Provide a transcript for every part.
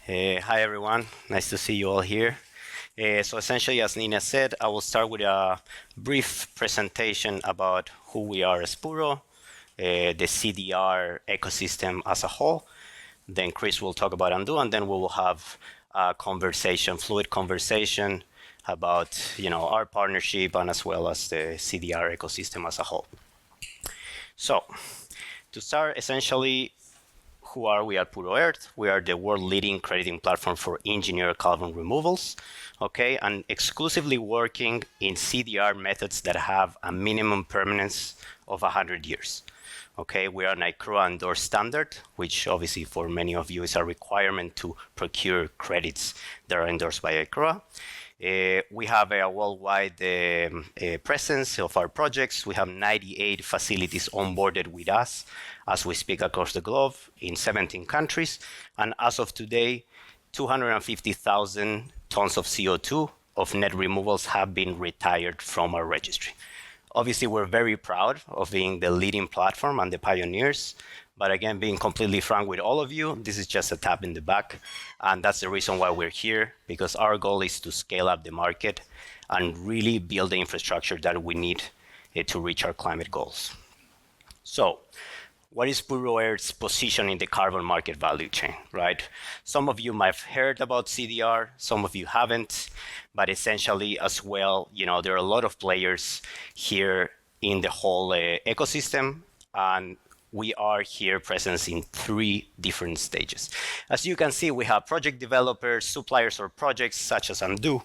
Hi everyone, nice to see you all here. So essentially, as Nina said, I will start with a brief presentation about who we are as Puro, the CDR ecosystem as a whole. Then Chris will talk about Undo, and then we will have a conversation, fluid conversation about our partnership and as well as the CDR ecosystem as a whole. So to start, essentially, who are we at Puro.earth? We are the world leading crediting platform for engineered carbon removals, okay, and exclusively working in CDR methods that have a minimum permanence of 100 years. Okay, we are an ICROA endorsed standard, which obviously for many of you is a requirement to procure credits that are endorsed by ICROA. We have a worldwide presence of our projects. We have 98 facilities onboarded with us as we speak across the globe in 17 countries. And as of today, 250,000 tons of CO2 of net removals have been retired from our registry. Obviously, we're very proud of being the leading platform and the pioneers. But again, being completely frank with all of you, this is just a tap in the back. And that's the reason why we're here, because our goal is to scale up the market and really build the infrastructure that we need to reach our climate goals. So what is Puro.earth's position in the carbon market value chain, right? Some of you might have heard about CDR, some of you haven't, but essentially as well, there are a lot of players here in the whole ecosystem, and we are here present in 3 different stages. As you can see, we have project developers, suppliers or projects such as Undo,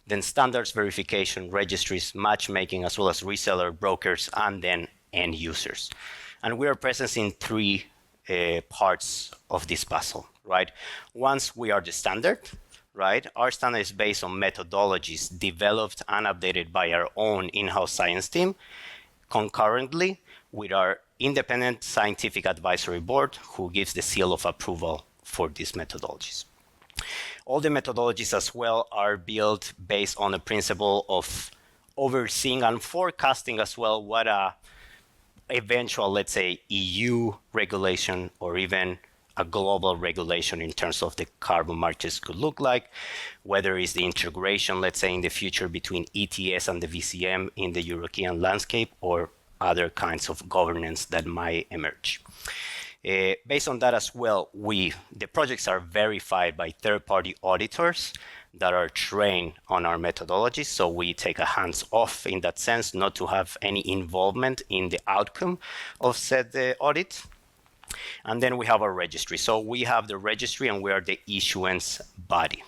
then standards verification, registries, matchmaking, as well as reseller brokers, and then end users. And we are present in 3 parts of this puzzle, right? Once we are the standard, right? Our standard is based on methodologies developed and updated by our own in-house science team, concurrently with our independent scientific advisory board, who gives the seal of approval for these methodologies. All the methodologies as well are built based on the principle of overseeing and forecasting as well what a eventual, let's say, EU regulation or even a global regulation in terms of the carbon markets could look like, whether it's the integration, let's say, in the future between ETS and the VCM in the European landscape, or other kinds of governance that might emerge. Based on that as well, the projects are verified by third-party auditors that are trained on our methodologies. So we take a hands-off in that sense, not to have any involvement in the outcome of said audit. And then we have our registry. So we have the registry and we are the issuance body,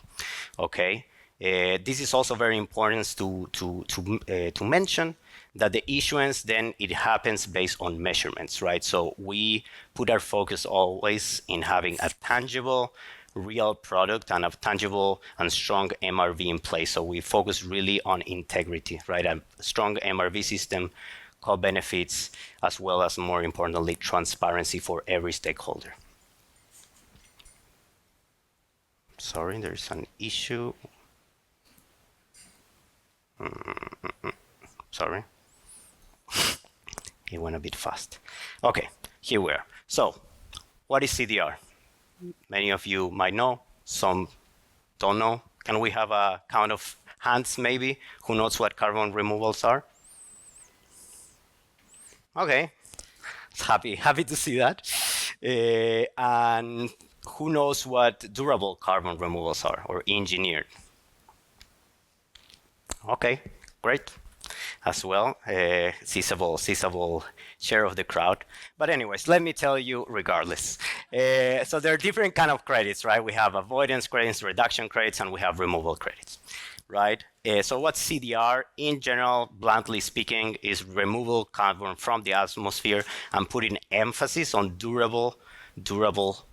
okay? This is also very important to mention, that the issuance then it happens based on measurements, right? So we put our focus always in having a tangible, real product and a tangible and strong MRV in place. So we focus really on integrity, right? A strong MRV system, co-benefits, as well as, more importantly, transparency for every stakeholder. Sorry, there's an issue. Sorry. It went a bit fast. Okay, here we are. So, what is CDR? Many of you might know, some don't know. Can we have a count of hands, maybe, who knows what carbon removals are? Okay, happy to see that. And who knows what durable carbon removals are, or engineered? Okay, great. As well, sizable share of the crowd. But anyways, let me tell you regardless. So there are different kind of credits, right? We have avoidance credits, reduction credits, and we have removal credits, right? So what's CDR? In general, bluntly speaking, is removal carbon from the atmosphere and putting emphasis on durable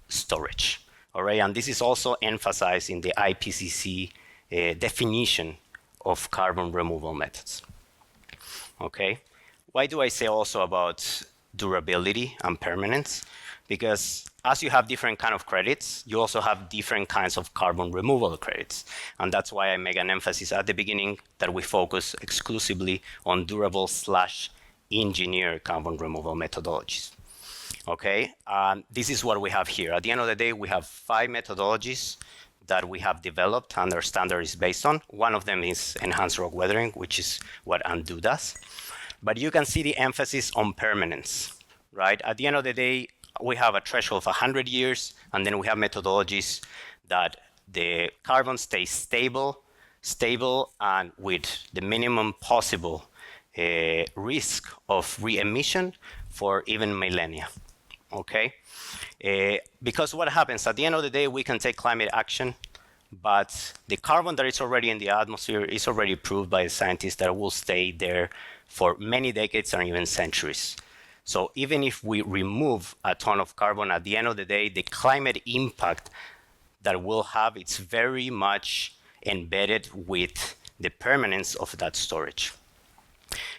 storage, all right? And this is also emphasized in the IPCC definition of carbon removal methods. Okay, why do I say also about durability and permanence? Because as you have different kind of credits, you also have different kinds of carbon removal credits. And that's why I make an emphasis at the beginning that we focus exclusively on durable/engineered carbon removal methodologies. Okay, this is what we have here. At the end of the day, we have 5 methodologies that we have developed and our standard is based on. One of them is enhanced rock weathering, which is what Undo does. But you can see the emphasis on permanence, right? At the end of the day, we have a threshold of 100 years, and then we have methodologies that the carbon stays stable and with the minimum possible risk of re-emission for even millennia, okay? Because what happens, at the end of the day, we can take climate action, but the carbon that is already in the atmosphere is already proved by the scientists that will stay there for many decades or even centuries. So even if we remove a ton of carbon, at the end of the day, the climate impact that we'll have, it's very much embedded with the permanence of that storage.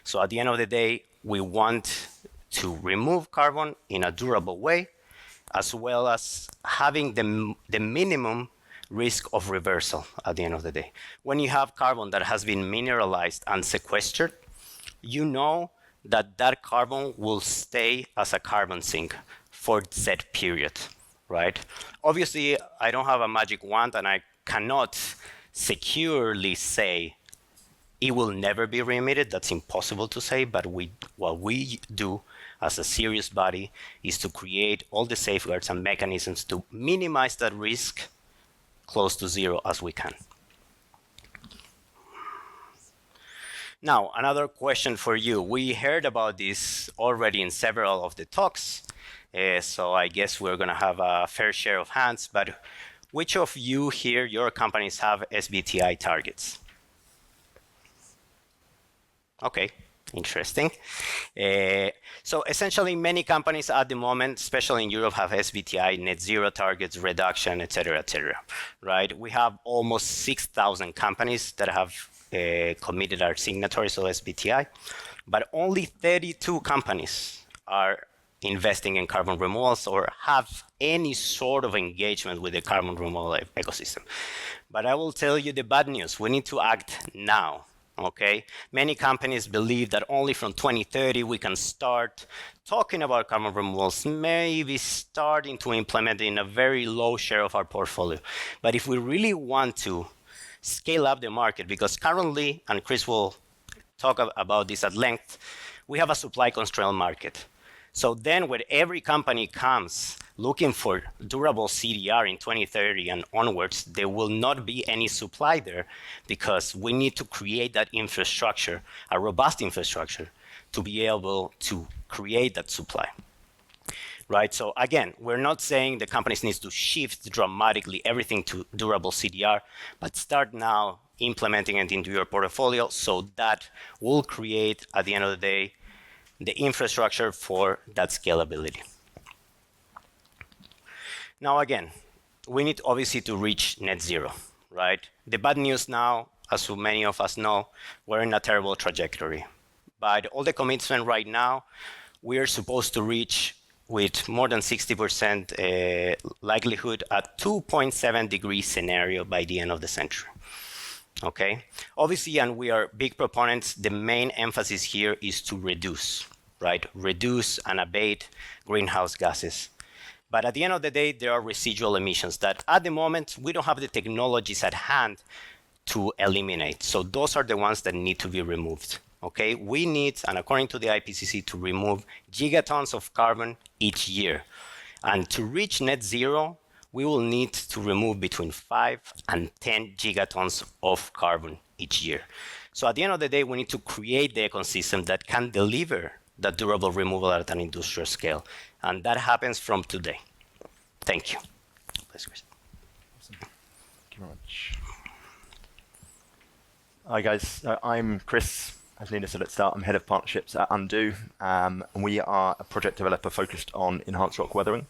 So at the end of the day, we want to remove carbon in a durable way, as well as having the minimum risk of reversal at the end of the day. When you have carbon that has been mineralized and sequestered, you know that that carbon will stay as a carbon sink for that period, right? Obviously, I don't have a magic wand and I cannot securely say it will never be re-emitted. That's impossible to say, but what we do as a serious body is to create all the safeguards and mechanisms to minimize that risk close to zero as we can. Now, another question for you. We heard about this already in several of the talks, so I guess we're going to have a fair share of hands, but which of you here, your companies, have SBTi targets? Okay, interesting. So essentially, many companies at the moment, especially in Europe, have SBTi, net zero targets, reduction, et cetera, right? We have almost 6,000 companies that have committed our signatories of SBTi, but only 32 companies are investing in carbon removals or have any sort of engagement with the carbon removal ecosystem. But I will tell you the bad news. We need to act now. Okay, many companies believe that only from 2030 we can start talking about carbon removals, maybe starting to implement in a very low share of our portfolio. But if we really want to scale up the market, because currently, and Chris will talk about this at length, we have a supply constrained market. So then when every company comes looking for durable CDR in 2030 and onwards, there will not be any supply there because we need to create that infrastructure, a robust infrastructure, to be able to create that supply. Right, so again, we're not saying the companies need to shift dramatically everything to durable CDR, but start now implementing it into your portfolio so that will create, at the end of the day, the infrastructure for that scalability. Now, again, we need obviously to reach net zero, right? The bad news now, as so many of us know, we're in a terrible trajectory. But all the commitment right now, we are supposed to reach with more than 60% likelihood a 2.7 degree scenario by the end of the century. Okay, obviously, and we are big proponents, the main emphasis here is to reduce, right? Reduce and abate greenhouse gases. But at the end of the day, there are residual emissions that at the moment, we don't have the technologies at hand to eliminate. So those are the ones that need to be removed. Okay, we need, and according to the IPCC, to remove gigatons of carbon each year. And to reach net zero, we will need to remove between 5 and 10 gigatons of carbon each year. So at the end of the day, we need to create the ecosystem that can deliver that durable removal at an industrial scale. And that happens from today. Thank you. Please, Chris. Awesome. Thank you very much. Hi, guys. I'm Chris. As Nina said at the start, I'm head of partnerships at Undo, and we are a project developer focused on enhanced rock weathering.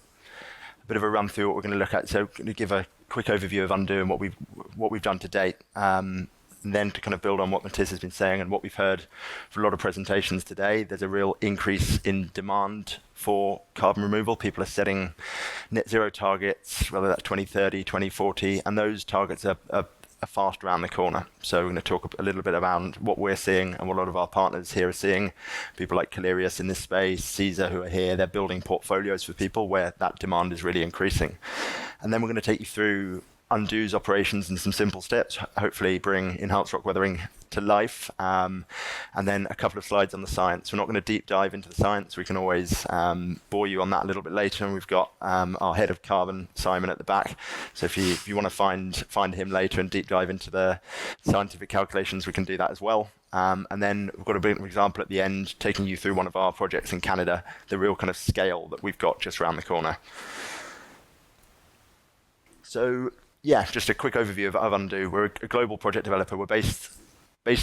A bit of a run through what we're going to look at. So, I'm going to give a quick overview of Undo and what we've done to date, and then to kind of build on what Matias has been saying and what we've heard from a lot of presentations today. There's a real increase in demand for carbon removal. People are setting net zero targets, whether that's 2030, 2040, and those targets are are fast around the corner. So we're going to talk a little bit about what we're seeing and what a lot of our partners here are seeing. People like Calerius in this space, Caesar who are here, they're building portfolios for people where that demand is really increasing. And then we're going to take you through Undo's operations in some simple steps, hopefully bring enhanced rock weathering to life, and then a couple of slides on the science. We're not going to deep dive into the science. We can always bore you on that a little bit later, and we've got our head of carbon, Simon, at the back. So if you want to find him later and deep dive into the scientific calculations, we can do that as well. And then we've got a bit of an example at the end, taking you through one of our projects in Canada, the real kind of scale that we've got just around the corner. So yeah, just a quick overview of Undo. We're a global project developer. We're based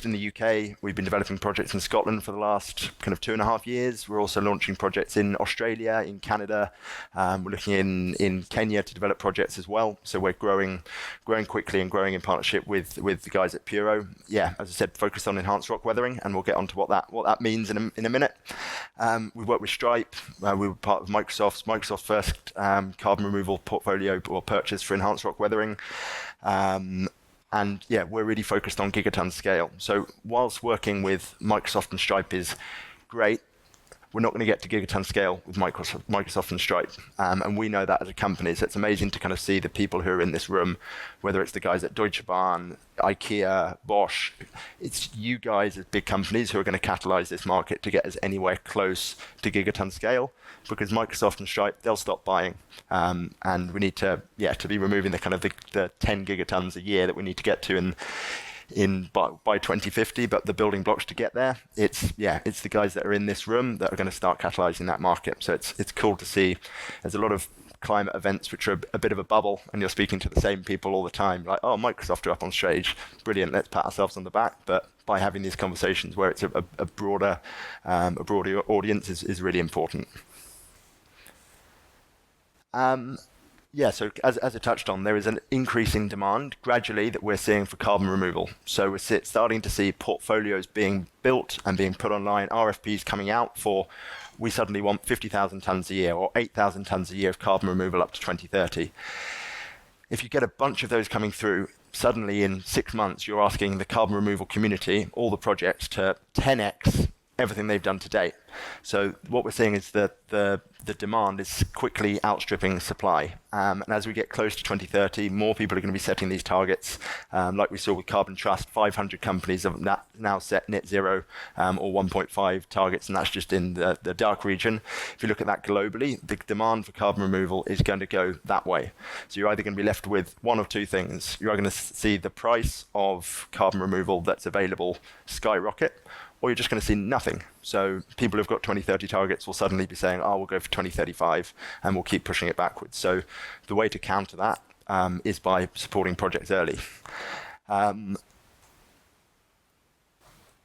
in the UK. We've been developing projects in Scotland for the last kind of 2.5 years. We're also launching projects in Australia, in Canada. We're looking in Kenya to develop projects as well. So we're growing quickly and growing in partnership with the guys at Puro. Yeah, as I said, focused on enhanced rock weathering, and we'll get onto what that means in a minute. We work with Stripe. We were part of Microsoft's first carbon removal portfolio or purchase for enhanced rock weathering. And yeah, we're really focused on gigaton scale. So whilst working with Microsoft and Stripe is great, we're not going to get to gigaton scale with Microsoft and Stripe. And we know that as a company. So it's amazing to kind of see the people who are in this room, whether it's the guys at Deutsche Bahn, IKEA, Bosch. It's you guys as big companies who are going to catalyze this market to get us anywhere close to gigaton scale, because Microsoft and Stripe, they'll stop buying. And we need to be removing the kind of the 10 gigatons a year that we need to get to by 2050, but the building blocks to get there, it's the guys that are in this room that are going to start catalyzing that market. So it's cool to see. There's a lot of climate events which are a bit of a bubble, and you're speaking to the same people all the time, like, oh, Microsoft are up on stage, brilliant, let's pat ourselves on the back. But by having these conversations where it's a broader audience is really important. So as I touched on, there is an increasing demand gradually that we're seeing for carbon removal. So we're starting to see portfolios being built and being put online, RFPs coming out for, we suddenly want 50,000 tonnes a year or 8,000 tonnes a year of carbon removal up to 2030. If you get a bunch of those coming through, suddenly in 6 months, you're asking the carbon removal community, all the projects, to 10x everything they've done to date. So what we're seeing is that the demand is quickly outstripping supply. And as we get close to 2030, more people are going to be setting these targets. Like we saw with Carbon Trust, 500 companies have now set net zero or 1.5 targets, and that's just in the dark region. If you look at that globally, the demand for carbon removal is going to go that way. So you're either going to be left with one of two things. You're going to see the price of carbon removal that's available skyrocket, or you're just going to see nothing. So people who've got 2030 targets will suddenly be saying, oh, we'll go for 2035, and we'll keep pushing it backwards. So the way to counter that is by supporting projects early.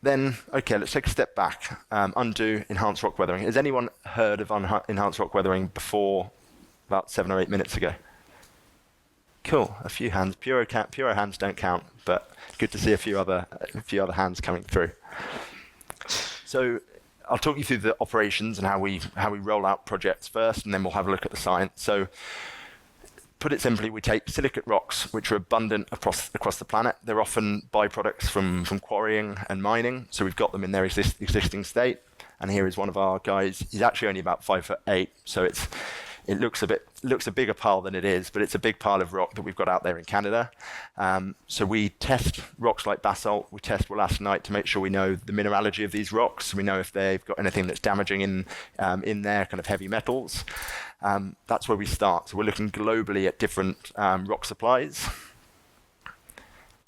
Then, okay, let's take a step back. Undo enhanced rock weathering. Has anyone heard of enhanced rock weathering before about 7 or 8 minutes ago? Cool, a few hands. Puro hands don't count, but good to see a few other hands coming through. So I'll talk you through the operations and how we roll out projects first, and then we'll have a look at the science. So put it simply, we take silicate rocks, which are abundant across the planet. They're often byproducts from quarrying and mining, so we've got them in their existing state. And here is one of our guys. He's actually only about 5'8", so it looks a bigger pile than it is, but it's a big pile of rock that we've got out there in Canada. So we test rocks like basalt. We test wollastonite to make sure we know the mineralogy of these rocks. We know if they've got anything that's damaging in their kind of heavy metals. That's where we start. So we're looking globally at different rock supplies.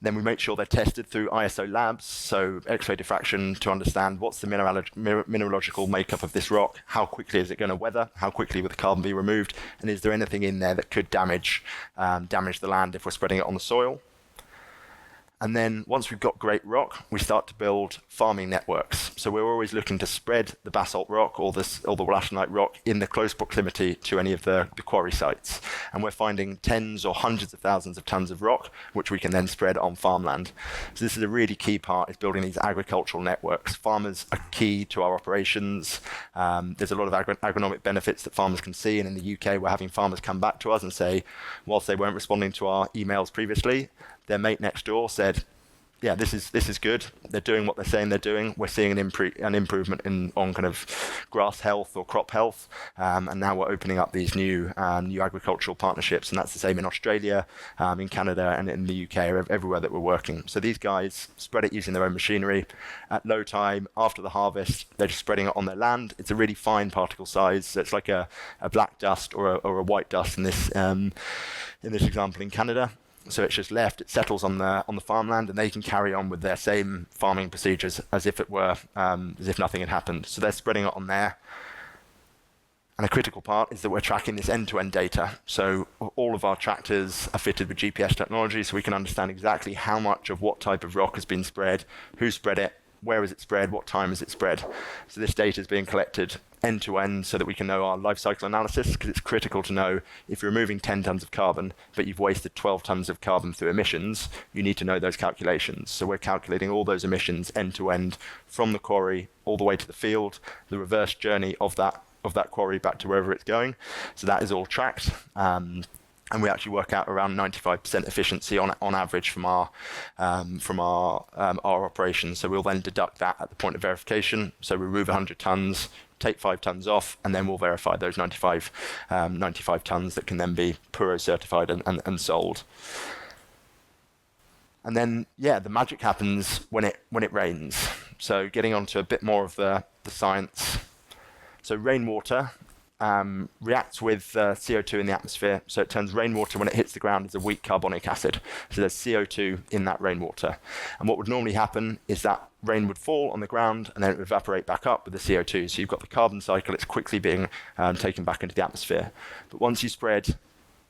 Then we make sure they're tested through ISO labs, so X-ray diffraction, to understand what's the mineralogical makeup of this rock, how quickly is it going to weather, how quickly will the carbon be removed, and is there anything in there that could damage the land if we're spreading it on the soil. And then once we've got great rock, we start to build farming networks. So we're always looking to spread the basalt rock or the wollastonite rock in the close proximity to any of the quarry sites. And we're finding tens or hundreds of thousands of tons of rock, which we can then spread on farmland. So this is a really key part, is building these agricultural networks. Farmers are key to our operations. There's a lot of agronomic benefits that farmers can see. And in the UK, we're having farmers come back to us and say, whilst they weren't responding to our emails previously, their mate next door said, yeah, this is good. They're doing what they're saying they're doing. We're seeing an improvement on kind of grass health or crop health, and now we're opening up these new agricultural partnerships, and that's the same in Australia, in Canada, and in the UK, everywhere that we're working. So these guys spread it using their own machinery. At low time, after the harvest, they're just spreading it on their land. It's a really fine particle size, so it's like a black dust or a white dust in this example in Canada. So it's just left, it settles on the farmland, and they can carry on with their same farming procedures as if nothing had happened. So they're spreading it on there. And a critical part is that we're tracking this end-to-end data. So all of our tractors are fitted with GPS technology, so we can understand exactly how much of what type of rock has been spread, who spread it, where is it spread, what time is it spread. So this data is being collected end-to-end so that we can know our life cycle analysis, because it's critical to know if you're removing 10 tons of carbon, but you've wasted 12 tons of carbon through emissions, you need to know those calculations. So we're calculating all those emissions end-to-end from the quarry all the way to the field, the reverse journey of that quarry back to wherever it's going. So that is all tracked. And we actually work out around 95% efficiency on average from our operations. So we'll then deduct that at the point of verification. So we remove 100 tons, take 5 tons off, and then we'll verify those 95 tons that can then be Puro certified and sold. And then, yeah, the magic happens when it rains. So getting onto a bit more of the science. So rainwater reacts with CO2 in the atmosphere, so it turns rainwater when it hits the ground into weak carbonic acid. So there's CO2 in that rainwater. And what would normally happen is that rain would fall on the ground and then it would evaporate back up with the CO2. So you've got the carbon cycle, it's quickly being taken back into the atmosphere. But once you spread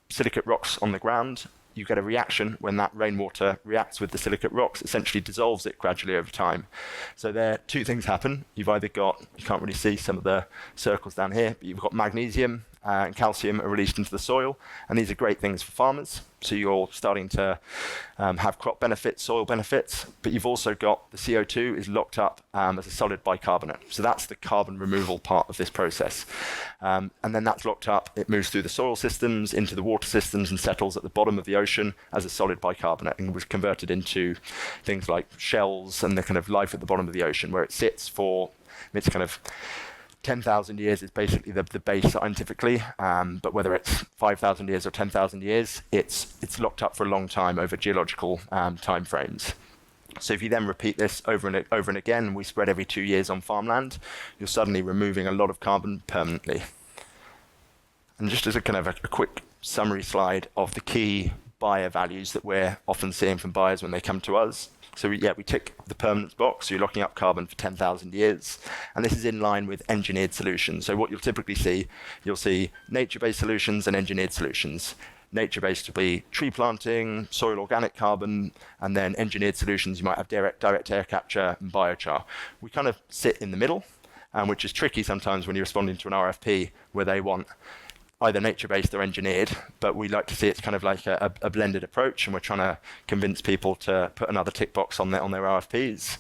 silicate rocks on the ground, you get a reaction when that rainwater reacts with the silicate rocks, essentially dissolves it gradually over time. So there, two things happen. You've either got, you can't really see some of the circles down here, but you've got magnesium and calcium are released into the soil, and these are great things for farmers. So you're starting to have crop benefits, soil benefits, but you've also got the CO2 is locked up as a solid bicarbonate. So that's the carbon removal part of this process. And then that's locked up, it moves through the soil systems, into the water systems, and settles at the bottom of the ocean as a solid bicarbonate, and was converted into things like shells and the kind of life at the bottom of the ocean, where it sits for, it's kind of 10,000 years is basically the base scientifically, but whether it's 5,000 years or 10,000 years, it's locked up for a long time over geological time frames. So if you then repeat this over and again, we spread every 2 years on farmland, you're suddenly removing a lot of carbon permanently. And just as a kind of a quick summary slide of the key buyer values that we're often seeing from buyers when they come to us. So we tick the permanence box, so you're locking up carbon for 10,000 years. And this is in line with engineered solutions. So what you'll typically see, you'll see nature-based solutions and engineered solutions. Nature-based will be tree planting, soil organic carbon, and then engineered solutions, you might have direct air capture and biochar. We kind of sit in the middle, which is tricky sometimes when you're responding to an RFP where they want either nature-based or engineered, but we like to see it's kind of like a blended approach, and we're trying to convince people to put another tick box on their RFPs.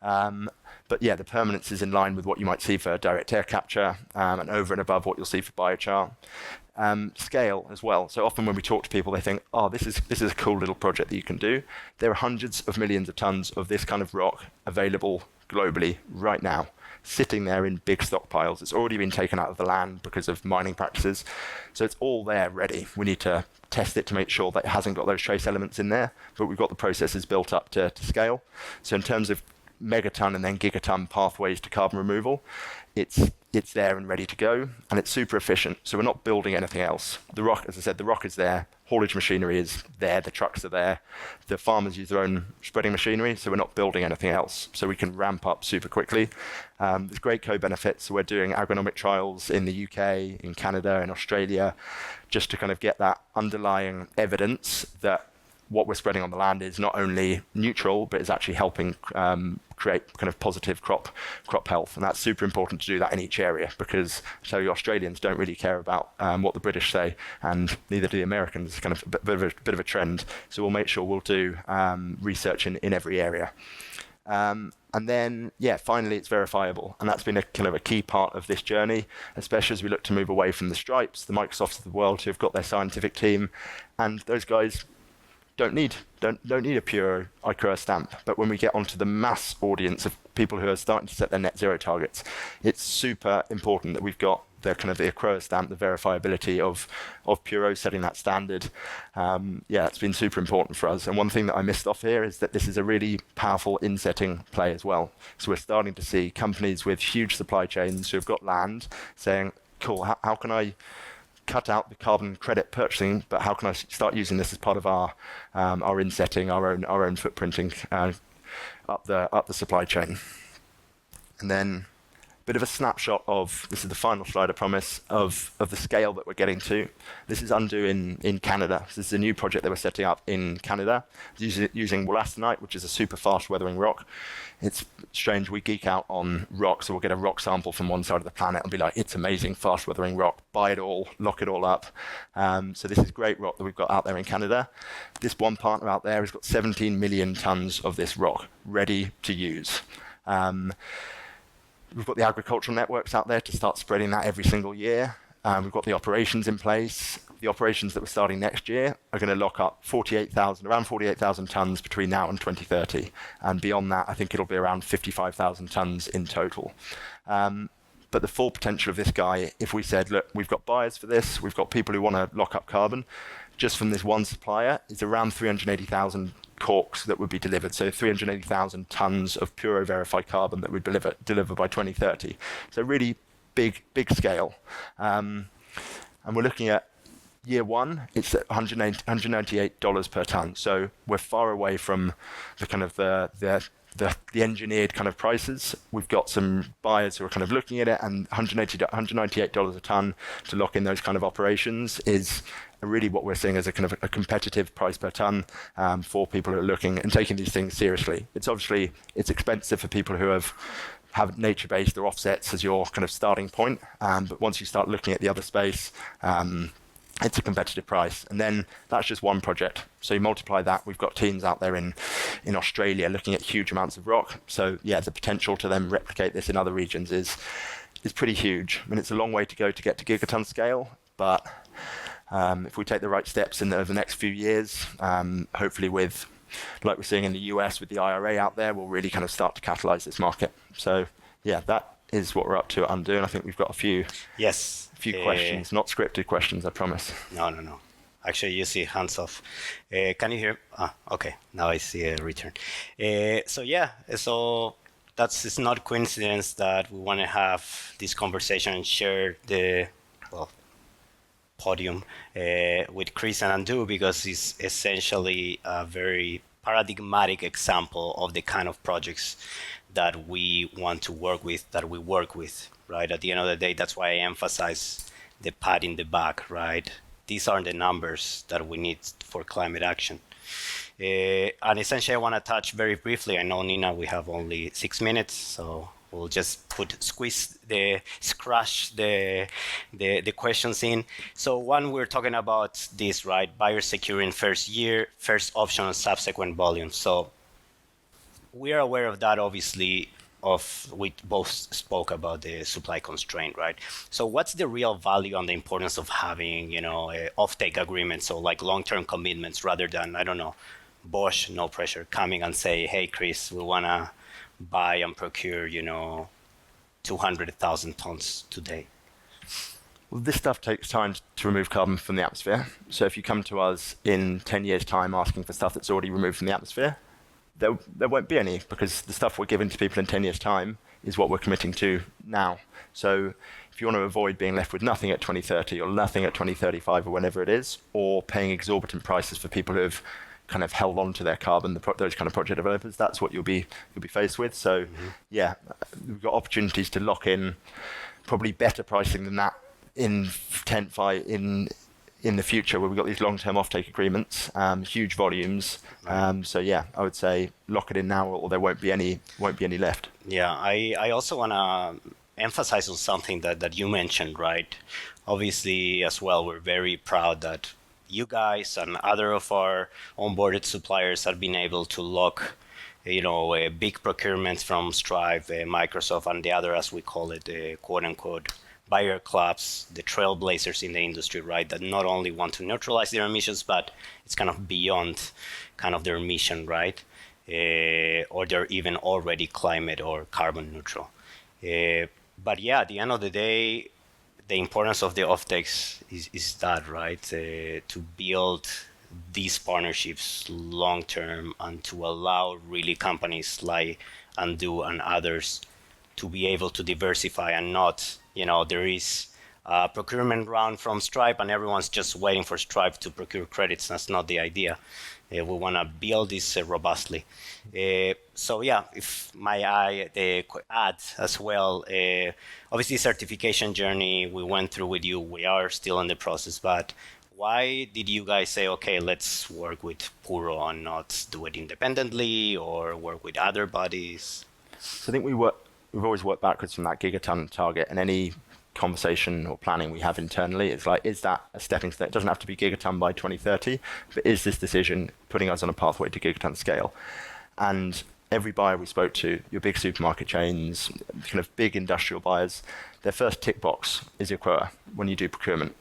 But yeah, the permanence is in line with what you might see for direct air capture, and over and above what you'll see for biochar. Scale as well. So often when we talk to people, they think, oh, this is a cool little project that you can do. There are hundreds of millions of tons of this kind of rock available globally right now, sitting there in big stockpiles. It's already been taken out of the land because of mining practices. So it's all there ready. We need to test it to make sure that it hasn't got those trace elements in there, but we've got the processes built up to scale. So in terms of megaton and then gigaton pathways to carbon removal, it's there and ready to go, and it's super efficient. So we're not building anything else. The rock, as I said, the rock is there. Haulage machinery is there. The trucks are there. The farmers use their own spreading machinery, so we're not building anything else. So we can ramp up super quickly. There's great co-benefits. So we're doing agronomic trials in the UK, in Canada, in Australia, just to kind of get that underlying evidence that what we're spreading on the land is not only neutral, but is actually helping create kind of positive crop health. And that's super important to do that in each area, because I tell you, Australians don't really care about what the British say, and neither do the Americans. It's kind of a bit of a trend. So we'll make sure we'll do research in every area. And then, finally, it's verifiable. And that's been a kind of a key part of this journey, especially as we look to move away from the Stripes, the Microsofts of the world who have got their scientific team. And those guys don't need a pure ICRO stamp. But when we get onto the mass audience of people who are starting to set their net zero targets, it's super important that we've got the kind of the ICRO stamp, the verifiability of Puro setting that standard. It's been super important for us. And one thing that I missed off here is that this is a really powerful in-setting play as well. So we're starting to see companies with huge supply chains who have got land saying, cool, how can I cut out the carbon credit purchasing, but how can I start using this as part of our in-setting, our own footprinting up the supply chain? And then bit of a snapshot of, this is the final slide I promise, of the scale that we're getting to. This is Undo in Canada. So this is a new project that we're setting up in Canada using wollastonite, which is a super fast weathering rock. It's strange, we geek out on rock, so we'll get a rock sample from one side of the planet and be like, it's amazing, fast weathering rock, buy it all, lock it all up. So this is great rock that we've got out there in Canada. This one partner out there has got 17 million tons of this rock ready to use. We've got the agricultural networks out there to start spreading that every single year. We've got the operations in place. The operations that we're starting next year are going to lock up around 48,000 tons between now and 2030. And beyond that, I think it'll be around 55,000 tons in total. But the full potential of this guy, if we said, look, we've got buyers for this, we've got people who want to lock up carbon, just from this one supplier, is around 380,000 corks that would be delivered, so 380,000 tons of Puro verified carbon that would deliver by 2030. So really big scale. And we're looking at year one, it's at $198 per ton. So we're far away from the kind of the engineered kind of prices. We've got some buyers who are kind of looking at it, and $198 a ton to lock in those kind of operations is really what we're seeing as a kind of a competitive price per ton for people who are looking and taking these things seriously. It's expensive for people who have nature-based or offsets as your kind of starting point, but once you start looking at the other space, it's a competitive price. And then that's just one project. So you multiply that, we've got teams out there in Australia looking at huge amounts of rock. So yeah, the potential to then replicate this in other regions is pretty huge. I mean, it's a long way to go to get to gigaton scale, but if we take the right steps over the next few years, hopefully with, like we're seeing in the US with the IRA out there, we'll really kind of start to catalyze this market. So yeah, that is what we're up to at Undo, and I think we've got a few questions, not scripted questions, I promise. No. Actually, you see hands off. Can you hear? Okay, now I see a return. So it's not coincidence that we want to have this conversation and share the podium with Chris and Undo, because it's essentially a very paradigmatic example of the kind of projects that we want to work with, that we work with, right? At the end of the day, that's why I emphasize the pat in the back, right? These are the numbers that we need for climate action. And essentially, I want to touch very briefly. I know, Nina, we have only 6 minutes, so we'll just scratch the questions in. So one, we're talking about this, right? Buyers securing first option and subsequent volume. So we are aware of that, obviously, we both spoke about the supply constraint, right? So what's the real value and the importance of having, offtake agreements, so like long-term commitments, rather than, I don't know, Bosch, no pressure, coming and say, hey, Chris, we want to buy and procure, 200,000 tons today? Well, this stuff takes time to remove carbon from the atmosphere. So if you come to us in 10 years' time asking for stuff that's already removed from the atmosphere, there won't be any, because the stuff we're giving to people in 10 years' time is what we're committing to now. So if you want to avoid being left with nothing at 2030 or nothing at 2035 or whenever it is, or paying exorbitant prices for people who have kind of held on to their carbon, those kind of project developers, that's what you'll be faced with. So yeah, we've got opportunities to lock in probably better pricing than that in the future, where we've got these long-term offtake agreements, huge volumes. So yeah, I would say lock it in now, or there won't be any left. Yeah, I also want to emphasize on something that you mentioned, right? Obviously, as well, we're very proud that you guys and other of our onboarded suppliers have been able to lock, big procurements from Strive, Microsoft, and the other, as we call it, quote unquote, buyer clubs, the trailblazers in the industry, right? That not only want to neutralize their emissions, but it's kind of beyond kind of their mission, right? Or they're even already climate or carbon neutral. But yeah, at the end of the day, the importance of the offtakes is that, right? To build these partnerships long term and to allow really companies like Undo and others to be able to diversify and not, there is a procurement round from Stripe and everyone's just waiting for Stripe to procure credits. That's not the idea. We want to build this robustly. So yeah, if I add as well, obviously certification journey we went through with you, we are still in the process, but why did you guys say, okay, let's work with Puro and not do it independently or work with other bodies? So I think we've always worked backwards from that gigaton target, and any conversation or planning we have internally, it's like, is that a stepping stone? It doesn't have to be gigaton by 2030, but is this decision putting us on a pathway to gigaton scale? And every buyer we spoke to, your big supermarket chains, kind of big industrial buyers, their first tick box is ICROA when you do procurement.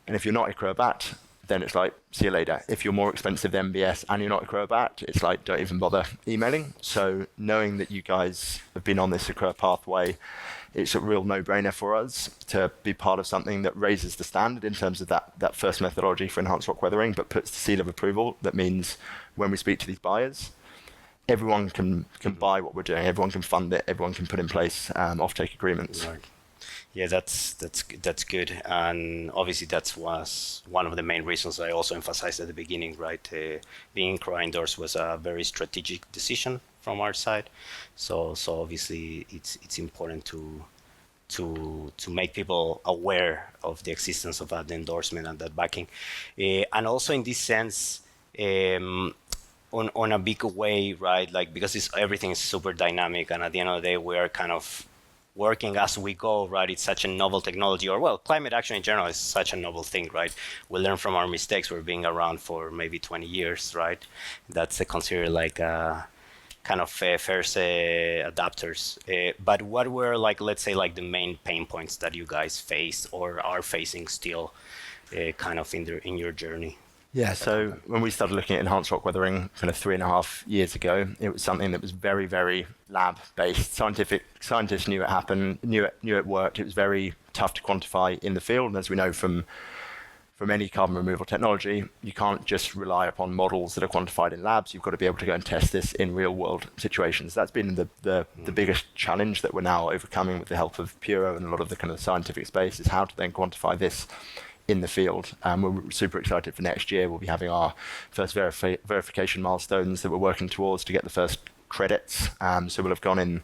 And if you're not ICROA backed, then it's like, see you later. If you're more expensive than MBS and you're not ICROA backed, it's like, don't even bother emailing. So knowing that you guys have been on this ICROA pathway, it's a real no-brainer for us to be part of something that raises the standard in terms of that first methodology for enhanced rock weathering, but puts the seal of approval. That means when we speak to these buyers, everyone can buy what we're doing, everyone can fund it, everyone can put in place offtake agreements. Right. Yeah, that's good, and obviously that was one of the main reasons I also emphasized at the beginning, right? Being ICROA endorsed was a very strategic decision from our side, so obviously it's important to make people aware of the existence of that endorsement and that backing, and also in this sense. On a big way, right? Like, because everything is super dynamic, and at the end of the day, we are kind of working as we go, right? It's such a novel technology, or well, climate action in general is such a novel thing, right? We learn from our mistakes. We're being around for maybe 20 years, right? That's considered like kind of first adapters. But what were, like, let's say, like the main pain points that you guys faced or are facing still, kind of in your journey? Yeah, so when we started looking at enhanced rock weathering kind of 3.5 years ago, it was something that was very, very lab-based. Scientists knew it happened, knew it worked. It was very tough to quantify in the field. And as we know from any carbon removal technology, you can't just rely upon models that are quantified in labs. You've got to be able to go and test this in real-world situations. That's been the biggest challenge that we're now overcoming with the help of Puro and a lot of the kind of scientific space, is how to then quantify this in the field. We're super excited for next year. We'll be having our first verification milestones that we're working towards to get the first credits. So we'll have gone in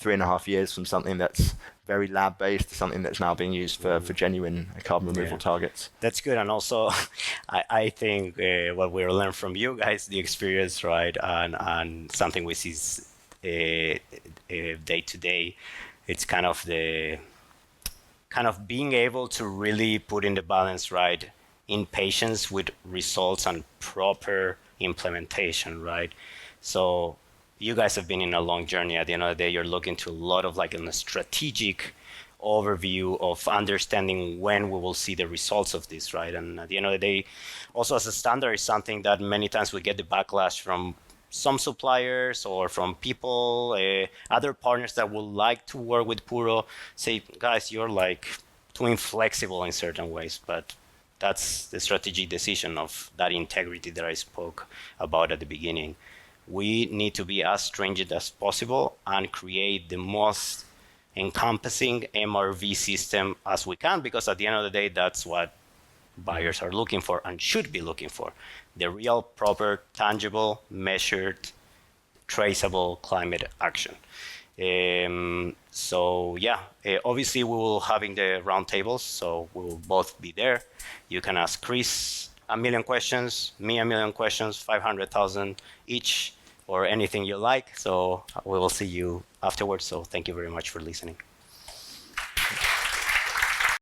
3.5 years from something that's very lab-based to something that's now being used for genuine carbon removal targets. That's good. And also, I think what we learned from you guys, the experience, right, and something we see day to day, it's kind of being able to really put in the balance, right, in patience with results and proper implementation, right? So you guys have been in a long journey. At the end of the day, you're looking to a lot of like a strategic overview of understanding when we will see the results of this, right? And at the end of the day, also as a standard is something that many times we get the backlash from some suppliers or from people, other partners that would like to work with Puro, say, guys, you're like too inflexible in certain ways. But that's the strategic decision of that integrity that I spoke about at the beginning. We need to be as stringent as possible and create the most encompassing MRV system as we can, because at the end of the day, that's what buyers are looking for and should be looking for. The real, proper, tangible, measured, traceable climate action. So yeah, obviously we will having the roundtables, so we will both be there. You can ask Chris 1,000,000 questions, me 1,000,000 questions, 500,000 each, or anything you like. So we will see you afterwards. So thank you very much for listening.